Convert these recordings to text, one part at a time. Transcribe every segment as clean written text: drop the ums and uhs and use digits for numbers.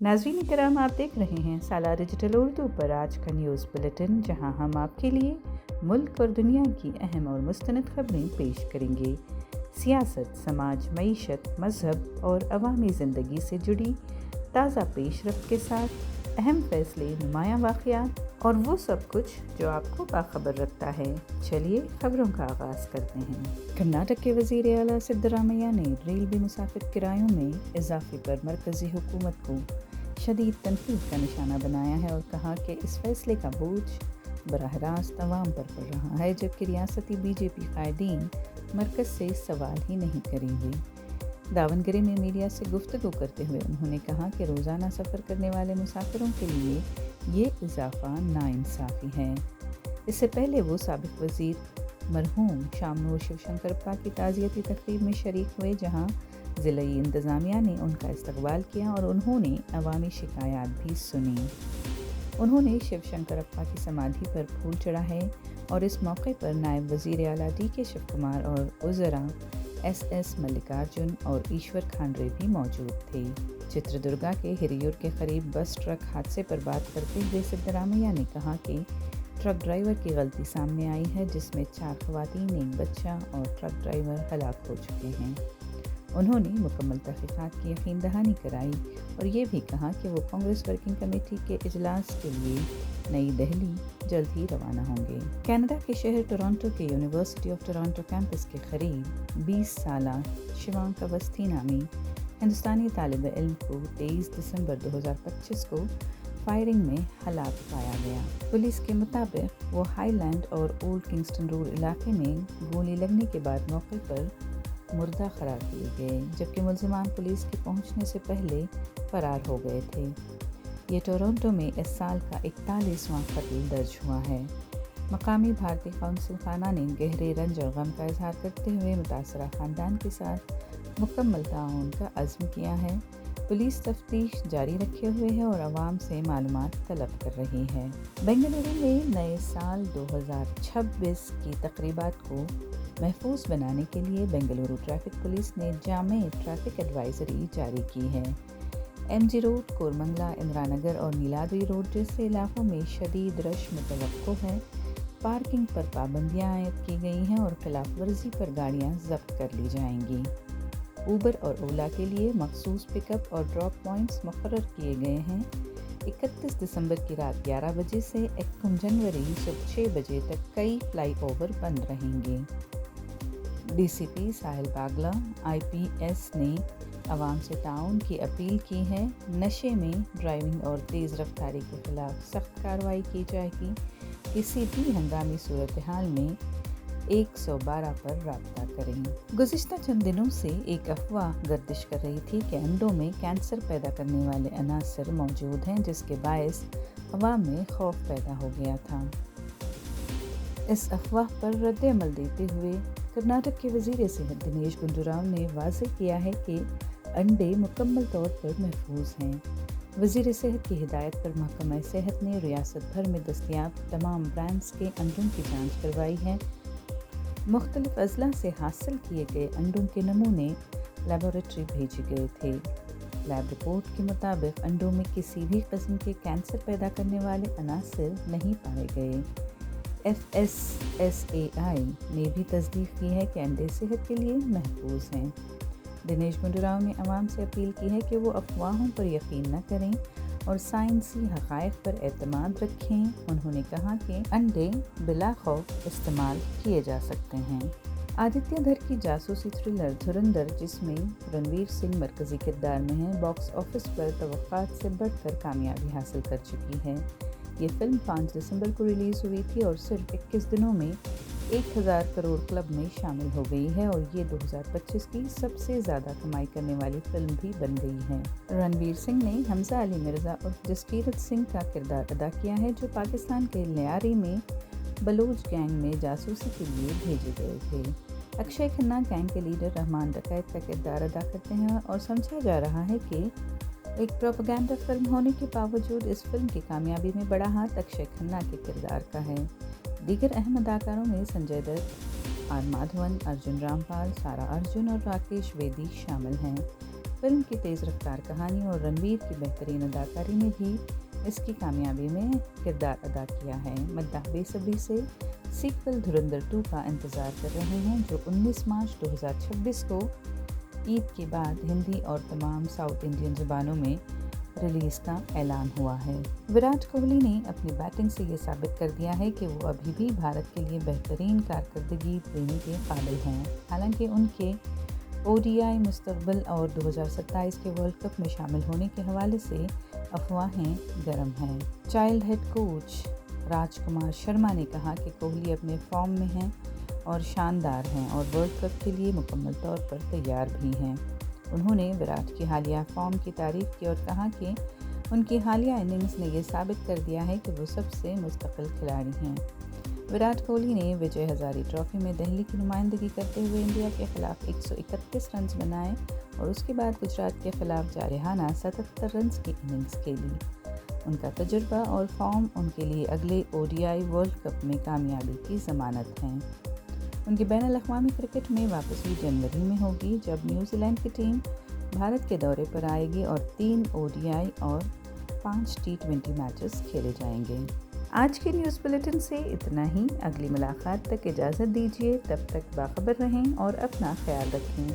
नाज़रीन करम, आप देख रहे हैं सालार डिजिटल उर्दू पर आज का न्यूज़ बुलेटिन, जहां हम आपके लिए मुल्क और दुनिया की अहम और मुस्तनद खबरें पेश करेंगे। सियासत, समाज, मईशत, मज़हब और अवामी ज़िंदगी से जुड़ी ताज़ा पेशरफ्त के साथ अहम फैसले, नुमायाँ वाक़यात और वो सब कुछ जो आपको बाखबर रखता है। चलिए खबरों का आगाज़ करते हैं। कर्नाटक के वज़ीर आला सिद्धरामैया ने रेलवे मुसाफिर किरायों में इजाफे पर मरकज़ी हुकूमत को शदीद तनकीद का निशाना बनाया है और कहा कि इस फैसले का बोझ बराह रास्त अवाम पर पड़ रहा है, जबकि रियासती बीजेपी कायदीन मरकज़ से सवाल ही नहीं करेंगे। दावनगरे में मीडिया से गुफ्तगू करते हुए उन्होंने कहा कि रोज़ाना सफ़र करने वाले मुसाफिरों के लिए ये इजाफा नाइंसाफ़ी है। इससे पहले वो साबिक़ वज़ीर मरहूम शामनूर शिवशंकरप्पा की ताज़ियती तकरीब में शरीक हुए, जहाँ ज़िलाई इंतज़ामिया ने उनका इस्तकबाल किया और उन्होंने अवामी शिकायत भी सुनी। उन्होंने शिवशंकरप्पा की समाधि पर फूल चढ़ाए और इस मौके पर नायब वज़ीर आला DK शिव कुमार और वज़रा SS मल्लिकार्जुन और ईश्वर खांडरे भी मौजूद थे। चित्रदुर्गा के हिरियूर के करीब बस ट्रक हादसे पर बात करते हुए सिद्धरामैया ने कहा कि ट्रक ड्राइवर की गलती सामने आई है, जिसमें 4 ख़वातीन, 1 बच्चा और ट्रक ड्राइवर हलाक हो चुके हैं। उन्होंने मुकम्मल तहक़ीक़ात की यकीन दहानी कराई और ये भी कहा कि वो कांग्रेस वर्किंग कमेटी के इजलास के लिए नई दिल्ली जल्द ही रवाना होंगे। कनाडा के शहर टोरंटो के यूनिवर्सिटी ऑफ टोरंटो कैंपस के करीब 20 साला शिवांक अवस्थी नामी हिंदुस्तानी तालिब इल्म को 23 दिसंबर 2025 को फायरिंग में हलाक पाया गया। पुलिस के मुताबिक वो हाईलैंड और ओल्ड किंगस्टन रोड इलाके में गोली लगने के बाद मौके पर मुर्दा करार दिए गए, जबकि मुल्ज़िमान पुलिस के पहुंचने से पहले फरार हो गए थे। ये टोरंटो में इस साल का 41वां कत्ल दर्ज हुआ है। मकामी भारतीय कौंसिल खाना ने गहरे रंज और गम का इजहार करते हुए मुतासरा ख़ानदान के साथ मुकम्मल ताउन का अज़्म किया है। पुलिस तफ्तीश जारी रखे हुए है और आवाम से मालूमात तलब कर रही है। बेंगलुरु में नए साल 2026 की तकरीबात को महफूज बनाने के लिए बेंगलुरु ट्रैफिक पुलिस ने जामे ट्रैफिक एडवाइजरी जारी की है। MG रोड, कोरमंगला, इंदिरानगर और नीलाद्री रोड जैसे इलाकों में शदीद रश मुतवक्को है। पार्किंग पर पाबंदियां आयद की गई हैं और खिलाफ वर्जी पर गाड़ियां जब्त कर ली जाएंगी। ऊबर और ओला के लिए मखसूस पिकअप और ड्रॉप पॉइंट्स मुकर्रर किए गए हैं। 31 दिसंबर की रात 11 बजे से 1 जनवरी सुबह 6 बजे तक कई फ्लाईओवर बंद रहेंगे। DCP साहिल बागला IPS ने आवाम से ताउन की अपील की है। नशे में ड्राइविंग और तेज़ रफ्तारी के खिलाफ सख्त कार्रवाई की जाएगी। किसी भी हंगामी सूरत हाल में 112 पर राब्ता करें। गुज़िश्ता चंद दिनों से एक अफवाह गर्दिश कर रही थी कि अंडों में कैंसर पैदा करने वाले अनासर मौजूद हैं, जिसके बायस अवाम में खौफ पैदा हो गया था। इस अफवाह पर रद्द अमल देते हुए कर्नाटक के वज़ीर सेहत दिनेश गुंडूराव ने वाज़ेह किया है कि अंडे मुकम्मल तौर पर महफूज हैं। वज़ीर सेहत की हिदायत पर महकमा सेहत ने रियासत भर में दस्तयाब तमाम ब्रांड्स के अंडों की जांच करवाई है। मुख्तलिफ अज़ला से हासिल किए गए अंडों के नमूने लेबोरेटरी भेजे गए थे। लैब रिपोर्ट के मुताबिक अंडों में किसी भी किस्म के कैंसर पैदा करने वाले अनासर नहीं पाए गए। FSSAI ने भी तस्दीक की है कि अंडे सेहत के लिए महफूज हैं। दिनेश गुंडूराव ने अवाम से अपील की है कि वो अफवाहों पर यकीन न करें और साइंसी हक़ाइक़ पर एतमाद रखें। उन्होंने कहा कि अंडे बिला खौफ इस्तेमाल किए जा सकते हैं। आदित्य धर की जासूसी थ्रिलर धुरंधर, जिसमें रणवीर सिंह मरकज़ी किरदार में है, बॉक्स ऑफिस पर तवक्कात से बढ़कर कामयाबी हासिल कर चुकी है। ये फिल्म 5 दिसंबर को रिलीज़ हुई थी और सिर्फ 21 दिनों में 1000 करोड़ क्लब में शामिल हो गई है और ये 2025 की सबसे ज़्यादा कमाई करने वाली फिल्म भी बन गई है। रणवीर सिंह ने हमजा अली मिर्ज़ा और जसकीरत सिंह का किरदार अदा किया है, जो पाकिस्तान के लियारी में बलूच गैंग में जासूसी के लिए भेजे गए थे। अक्षय खन्ना गैंग के लीडर रहमान डकैत का किरदार अदा करते हैं और समझा जा रहा है कि एक प्रोपेगेंडा फिल्म होने के बावजूद इस फिल्म की कामयाबी में बड़ा हाथ अक्षय खन्ना के किरदार का है। दीगर अहम अदाकारों में संजय दत्त, आर माधवन, अर्जुन रामपाल, सारा अर्जुन और राकेश वेदी शामिल हैं। فلم کی تیز رفتار کہانی اور رنویر کی بہترین اداکاری نے بھی اس کی کامیابی میں کردار ادا کیا ہے۔ مداح بے صبری سے سیکول دھرندھر 2 کا انتظار کر رہے ہیں، جو 19 مارچ 2026 کو عید کے بعد ہندی اور تمام ساؤتھ انڈین زبانوں میں ریلیز کا اعلان ہوا ہے۔ وراٹ کوہلی نے اپنی بیٹنگ سے یہ ثابت کر دیا ہے کہ وہ ابھی بھی بھارت کے لیے بہترین کارکردگی دینے کے قابل ہیں۔ حالانکہ ان کے ODI مستقبل اور 2027 کے ورلڈ کپ میں شامل ہونے کے حوالے سے افواہیں گرم ہیں۔ Child head coach Raj Kumar Sharma نے کہا کہ کوہلی اپنے فارم میں ہیں اور شاندار ہیں اور ورلڈ کپ کے لیے مکمل طور پر تیار بھی ہیں۔ انہوں نے وراٹ کی حالیہ فارم کی تعریف کی اور کہا کہ ان کی حالیہ اننگز نے یہ ثابت کر دیا ہے کہ وہ سب سے مستقل کھلاڑی ہیں۔ وراٹ کوہلی نے وجے ہزارے ٹرافی میں دہلی کی نمائندگی کرتے ہوئے انڈیا کے خلاف 131 رنز بنائے اور اس کے بعد گجرات کے خلاف جارحانہ 77 رنز کی اننگز کھیلی۔ ان کا تجربہ اور فارم ان کے لیے اگلے ODI ورلڈ کپ میں کامیابی کی ضمانت ہیں۔ ان کی بین الاقوامی کرکٹ میں واپسی جنوری میں ہوگی، جب نیوزی لینڈ کی ٹیم بھارت کے دورے پر آئے گی اور 3 ODI اور 5 T20 میچز کھیلے جائیں گے۔ آج کے نیوز بلیٹن سے اتنا ہی۔ اگلی ملاقات تک اجازت دیجیے، تب تک باخبر رہیں اور اپنا خیال رکھیں۔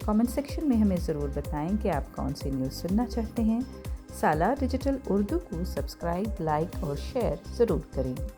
کامنٹ سیکشن میں ہمیں ضرور بتائیں کہ آپ کون سی نیوز سننا چاہتے ہیں۔ سالار ڈیجیٹل اردو کو سبسکرائب، لائک اور شیئر ضرور کریں۔